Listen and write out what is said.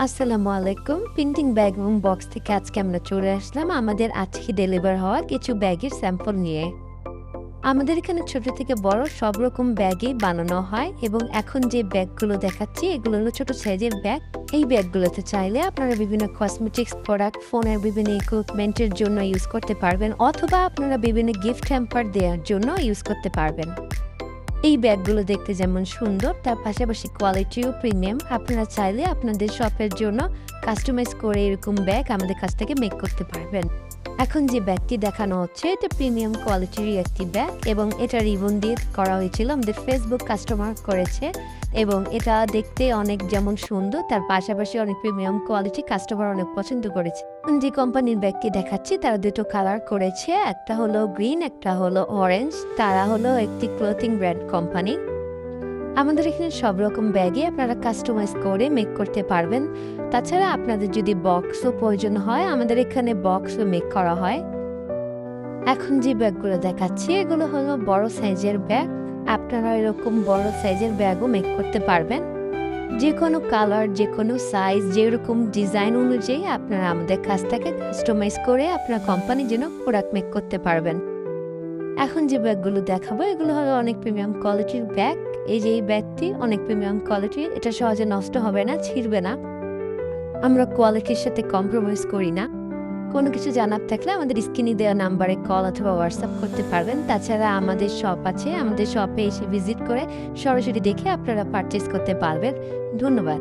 আসসালামু আলাইকুম। Printing bag এবং বক্স থেকে আজকে আমরা চলে আসলাম আমাদের আজকে ডেলিভার হওয়া কিছু ব্যাগের স্যাম্পল নিয়ে। আমাদের এখানে ছোট থেকে বড় সব রকম ব্যাগই বানানো হয় এবং এখন যে ব্যাগগুলো দেখাচ্ছি এগুলো হলো ছোট সাইজের ব্যাগ। এই ব্যাগগুলোতে চাইলে আপনারা বিভিন্ন কসমেটিক্স প্রোডাক্ট, ফোনের বিভিন্ন ইকুইপমেন্টের জন্য ইউজ করতে পারবেন অথবা আপনারা বিভিন্ন গিফট হ্যাম্পার দেওয়ার জন্য ইউজ করতে পারবেন। এই ব্যাগগুলো দেখতে যেমন সুন্দর তার পাশাপাশি কোয়ালিটিও প্রিমিয়াম। আপনারা চাইলে আপনাদের শপের জন্য কাস্টমাইজ করে এরকম ব্যাগ আমাদের কাছ থেকে মেক করতে পারবেন। এখন যে ব্যাগটি দেখানো হচ্ছে এটা প্রিমিয়াম কোয়ালিটির একটি ব্যাগ এবং এটা রিবন দিয়ে করা হয়েছিল। আমাদের ফেসবুক কাস্টমার করেছে এবং এটা দেখতে অনেক যেমন সুন্দর তার পাশাপাশি অনেক প্রিমিয়াম কোয়ালিটি, কাস্টমার অনেক পছন্দ করেছে। যে কোম্পানির ব্যাগটি দেখাচ্ছি তারা দুটো কালার করেছে, একটা হলো গ্রিন, একটা হলো অরেঞ্জ। তারা হলো একটি ক্লোথিং ব্র্যান্ড কোম্পানি। আমাদের এখানে সব রকম ব্যাগই আপনারা কাস্টমাইজ করে মেক করতে পারবেন। তাছাড়া আপনাদের যদি বক্সও প্রয়োজন হয় আমাদের এখানে বক্সও মেক করা হয়। এখন যে ব্যাগগুলো দেখাচ্ছি এগুলো হলো বড় সাইজের ব্যাগ। আপনারা এরকম বড় সাইজের ব্যাগও মেক করতে পারবেন। যে কোনো কালার, যে কোনো সাইজ, যেরকম ডিজাইন অনুযায়ী আপনারা আমাদের কাছ থেকে কাস্টমাইজ করে আপনার কোম্পানির জন্য প্রোডাক্ট মেক করতে পারবেন। এখন যে ব্যাগগুলো দেখাবো এগুলো হলো অনেক প্রিমিয়াম কোয়ালিটির ব্যাগ। এই যে এই ব্যাগটি অনেক প্রিমিয়াম কোয়ালিটির, এটা সহজে নষ্ট হবে না, ছিঁড়বে না। আমরা কোয়ালিটির সাথে কম্প্রোমাইজ করি না। কোনো কিছু জানার থাকলে আমাদের স্ক্রিনে দেওয়া নাম্বারে কল অথবা হোয়াটসঅ্যাপ করতে পারবেন। তাছাড়া আমাদের শপ আছে, আমাদের শপে এসে ভিজিট করে সরাসরি দেখে আপনারা পারচেস করতে পারবেন। ধন্যবাদ।